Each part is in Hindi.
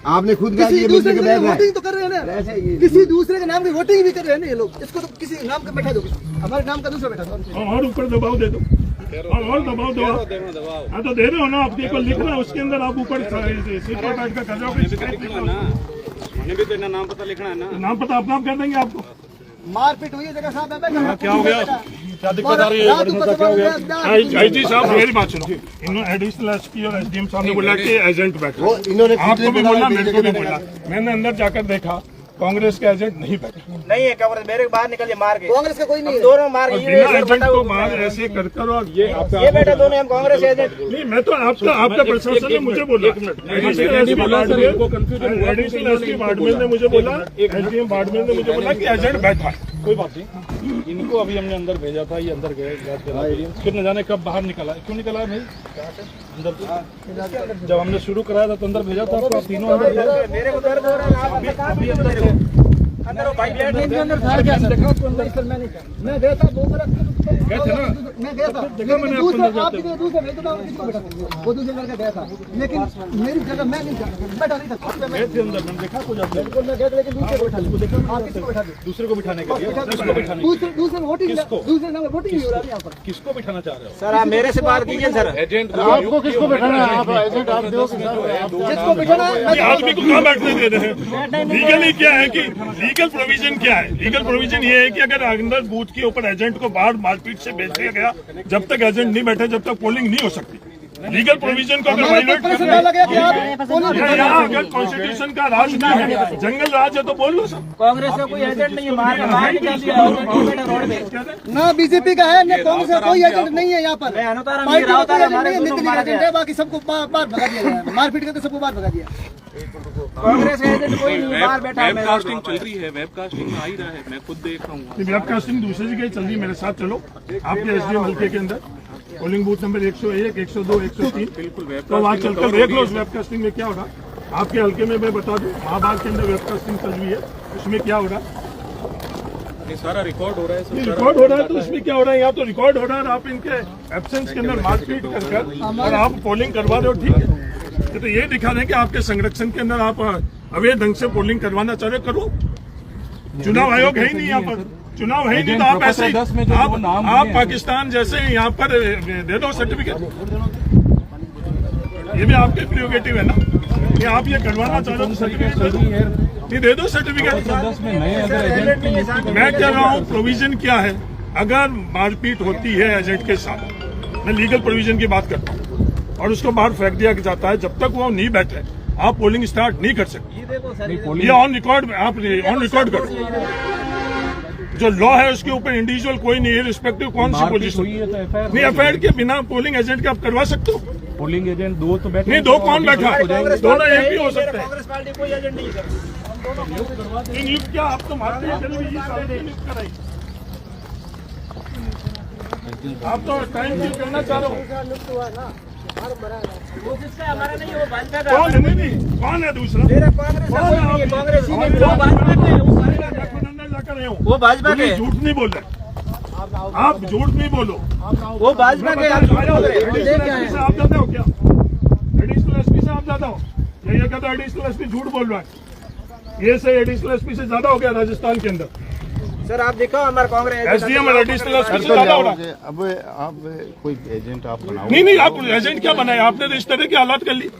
आपने खुद कहा किसी दूसरे के नाम वोटिंग तो कर रहे हैं ना, किसी दूसरे के नाम की वोटिंग भी कर रहे हैं ना ये लोग। इसको तो किसी नाम का बैठा दो, हमारे नाम का दूसरा बैठा दो और ऊपर दबाव दे दो और दबाव दो। हाँ तो दे रहे हो ना, आपके को लिख रहा है उसके अंदर, आप ऊपर सीट पर बैठ कर जाओगे। मैंने भी तो इतना नाम पता लिखना है ना, नाम पता अपना आप कर देंगे आपको। मारपीट हुई है जगह साहब। क्या हो गया, क्या दिक्कत आ रही है? आईजी साहब मेरी बात सुनो, इन्होंने एडिशनल एसपी और एसडीएम साहब ने बोला कि एजेंट बैठा, इन्होंने आपको भी बोला मेरे को भी बोला। मैंने अंदर जाकर देखा कांग्रेस का एजेंट नहीं बैठा। नहीं है कांग्रेस, मेरे बाहर निकलिए मार के। कांग्रेस का कोई नहीं है, दोनों मार के एजेंट को बाहर ऐसे कर और ये बेटा दोनों हम कांग्रेस एजेंट। नहीं, मैं तो आपका प्रशासन ने मुझे बोला, एडिशनल एसपी बाड़मेर ने मुझे बोला, एसडीएम बाड़मेर ने मुझे बोला कि एजेंट बैठा। कोई बात नहीं, इनको अभी हमने अंदर भेजा था, ये अंदर गए, फिर न जाने कब बाहर निकला। क्यों निकला भाई अंदर? जब हमने शुरू कराया था तो अंदर भेजा था आपको, आप तीनों अंदर थे। मेरे को दर्द हो रहा है, आप अभी अंदर हो। अंदर वो भाई प्लेट के अंदर था क्या? मैं गया था वो गलत, गए थे ना? मैं गया था जगह मैंने आपको दूसरे आप भी दूसरे नहीं तो किसको बैठा था, वो दूसरे लड़का गया था, लेकिन मेरी जगह मैं नहीं बैठा नहीं था। गए थे अंदर, मैंने देखा कुछ आपने बिल्कुल मैं गया था, लेकिन दूसरे को बैठा लिया। आप किसको बैठा दिया? दूसरे को बिठाने के लिए दूसरे वोटिंग, दूसरे नाम वोटिंग नहीं हो रहा है यहाँ पर। किसको बिठाना चाह रहे हो? सर आप मेरे से बात कीजिए सर। एजेंट आपको किसको बैठाना है? आप एजेंट आप दो, जिसको बैठाना है ये आदमी को कहाँ बैठने दे रहे हैं? लीगली क्या है कि लीगल प्रोविजन क्या है? लीगल प्रोविजन ये है कि अगर अंदर बूथ के ऊपर एजेंट को बाहर मारपीट से भेज दिया गया, जब तक एजेंट नहीं बैठे जब तक पोलिंग नहीं हो सकती। लीगल प्रोविजन को अगर वायलेट कर रहे हैं, यहाँ अगर कॉन्स्टिट्यूशन का राज नहीं है, जंगल राज है तो बोल लो सब। कांग्रेस का कोई एजेंट नहीं है, बाहर निकाल दिया रोड पे। ना बीजेपी का है, ना कांग्रेस का कोई एजेंट नहीं है यहाँ पर। मैं अनुतारा पार्टी का राउतारा कोई हमारे एजेंट दोनों नहीं है, मारा नितिन एजेंट है, बाकी सबको बाहर भगा दिया गया है। मारपीट करके सबको बाहर भगा दिया। कांग्रेस एजेंट कोई नहीं, बाहर बैठा है। वेबकास्टिंग चल रही है, वेबकास्टिंग में आ ही रहा है, मैं खुद देख रहा हूँ। वेबकास्टिंग दूसरी जगह चल रही है, मेरे साथ चलो आपके एसडीएम हल्के के अंदर पोलिंग बूथ नंबर 101, 102, 103 बिल्कुल तो वहाँ चलकर देख लो उस वेबकास्टिंग में क्या हो रहा। आपके हल्के में मैं बता दूं, महाभारत के अंदर वेबकास्टिंग चल रही है, उसमें क्या हो रहा? ये सारा रिकॉर्ड हो रहा है, रिकॉर्ड हो रहा है तो उसमें क्या हो रहा है? यहाँ तो रिकॉर्ड हो रहा है, आप इनके एब्सेंस के अंदर मारपीट कर और आप पोलिंग करवा रहे हो, ठीक है? तो ये दिखा रहे हैं कि आपके संरक्षण के अंदर आप अवैध ढंग से पोलिंग करवाना चाह रहे हो, करो। चुनाव आयोग है ही नहीं यहाँ पर, चुनाव है ही नहीं तो आप ऐसे आप पाकिस्तान जैसे यहाँ पर दे दो सर्टिफिकेट। ये भी आपके प्रियोगेटिव है ना, ये आप ये करवाना चाह रहे हो तो सर्टिफिकेट दे दो सर्टिफिकेट। मैं कह रहा हूँ प्रोविजन क्या है, अगर मारपीट होती है एजेंट के साथ, मैं लीगल प्रोविजन की बात करता हूँ, और उसको बाहर फेंक दिया जाता है, जब तक वो नहीं बैठे आप पोलिंग स्टार्ट नहीं कर सकते। ये ऑन रिकॉर्ड, आप ऑन रिकॉर्ड करो। जो लॉ है उसके ऊपर इंडिविजुअल कोई नहीं, रिस्पेक्टिव कौन सी पोजीशन नहीं, एफआईआर के बिना पोलिंग एजेंट के आप करवा सकते हो। पोलिंग एजेंट दो तो बैठे नहीं, दो कौन बैठा? दोनों एक भी हो सकते हैं। कांग्रेस पार्टी कोई एजेंट नहीं है। नियुक्त क्या आप तो मारते हैं, आप तो टाइम किल करना चाह रहे हो। वो जिसका हमारा नहीं, वो भाजपा का। कौन है? नहीं, कौन है दूसरा? मेरा कांग्रेस का कोई नहीं है, कांग्रेस ही नहीं, वो भाजपा के हैं, वो सारे वो भाजपा के। झूठ नहीं बोल रहे, आप झूठ नहीं बोलो। वो भाजपा के। आप जाते हो क्या? एडिशनल एसपी से आप जाता हो? ये कहता है एडिशनल एसपी झूठ बोल रहा है, ये से एडिशनल एसपी से ज्यादा हो गया राजस्थान के अंदर। सर आप देखो हमारा कांग्रेस एसडीएम और एडिशनल एसपी से ज्यादा हो रहा है। अब आप कोई एजेंट आप बनाओ। नहीं, आप एजेंट क्या बनाए? आपने तो इस तरह की हालात कर ली।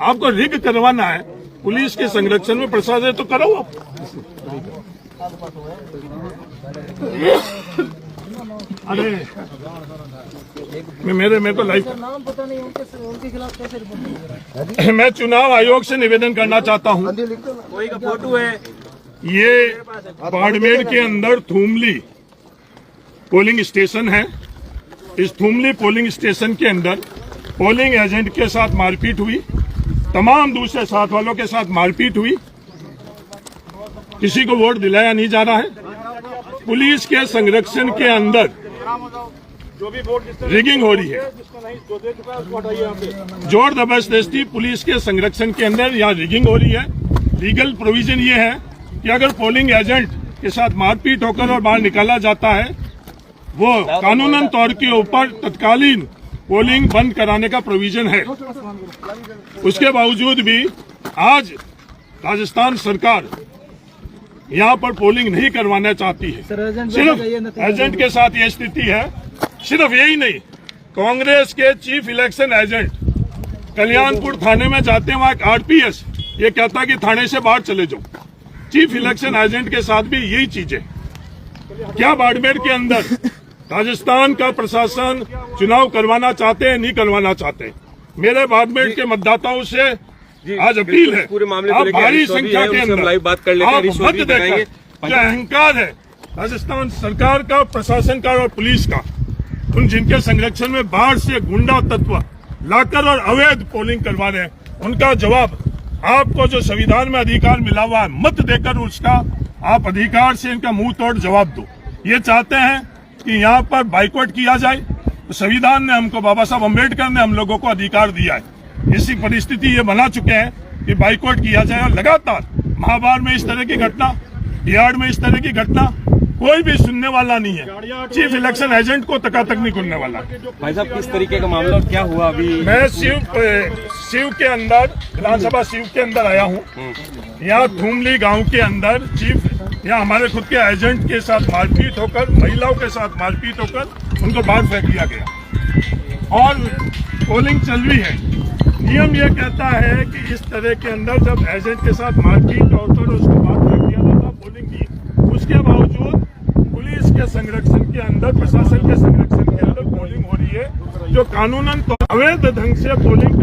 आपको रिग करवाना है पुलिस के संरक्षण में, प्रशासन तो करो आप। अरे मेरे को लाइफ नाम पता नहीं उनके खिलाफ कैसे रिपोर्ट। मैं चुनाव आयोग से निवेदन करना चाहता हूं, कोई का फोटो है, ये बाड़मेर के अंदर थूमली पोलिंग स्टेशन है। इस थूमली पोलिंग स्टेशन के अंदर पोलिंग एजेंट के साथ मारपीट हुई, तमाम दूसरे साथ वालों के साथ मारपीट हुई, किसी को वोट दिलाया नहीं जा रहा है। पुलिस के संरक्षण के अंदर रिगिंग हो रही है, जोर जबरदस्ती पुलिस के संरक्षण के अंदर यहाँ रिगिंग हो रही है। लीगल प्रोविजन ये है कि अगर पोलिंग एजेंट के साथ मारपीट होकर और बाहर निकाला जाता है, वो कानूनन तौर के ऊपर तत्कालीन पोलिंग बंद कराने का प्रोविजन है। उसके बावजूद भी आज राजस्थान सरकार यहाँ पर पोलिंग नहीं करवाना चाहती है। सिर्फ एजेंट के साथ ये स्थिति है। सिर्फ यही नहीं, कांग्रेस के चीफ इलेक्शन एजेंट कल्याणपुर थाने में जाते हैं, वहाँ एक आरपीएस ये कहता है कि थाने से बाहर चले जाओ। चीफ इलेक्शन एजेंट के साथ भी यही चीजें। क्या बाड़मेर के अंदर राजस्थान का प्रशासन चुनाव करवाना चाहते हैं, नहीं करवाना चाहते? मेरे बाड़मेर के मतदाताओं से आज अपील है, पूरे मामले आप को लेकर भारी ईश्वर भी संख्या है, के उनसे हम अंदर लाइव बात कर लेते हैं। आप ईश्वर मत भी देकर बताएंगे। जो अहंकार है राजस्थान सरकार का, प्रशासन का और पुलिस का, उन जिनके संरक्षण में बाहर से गुंडा तत्व लाकर और अवैध पोलिंग करवा रहे हैं, उनका जवाब आपको जो संविधान में अधिकार मिला हुआ है मत देकर उसका आप अधिकार से इनका मुंह तोड़ जवाब दो। ये चाहते हैं कि यहाँ पर बाइकआउट किया जाए, तो संविधान ने हमको, बाबा साहब अम्बेडकर ने हम लोगों को अधिकार दिया है। इसी परिस्थिति ये बना चुके हैं कि बाइकआउट किया जाए। और लगातार महाभारत में इस तरह की घटना, बिहार में इस तरह की घटना, कोई भी सुनने वाला नहीं है। चीफ इलेक्शन एजेंट को तक नहीं सुनने वाला। भाई साहब, किस तरीके का मामला और क्या हुआ अभी? मैं शिव के अंदर, विधानसभा शिव के अंदर आया हूँ। यहाँ थूमली गांव के अंदर यहाँ हमारे खुद के एजेंट के साथ मारपीट होकर, महिलाओं के साथ मारपीट होकर उनको बाहर फेंक दिया गया और पोलिंग चल रही है। नियम ये कहता है कि इस तरह के अंदर जब एजेंट के साथ मारपीट होकर उसको बाहर फेंक दिया जाता है, पोलिंग की, उसके बावजूद पुलिस के संरक्षण के अंदर, प्रशासन के संरक्षण के अंदर पोलिंग हो रही है, जो कानूनन तो अवैध ढंग से पोलिंग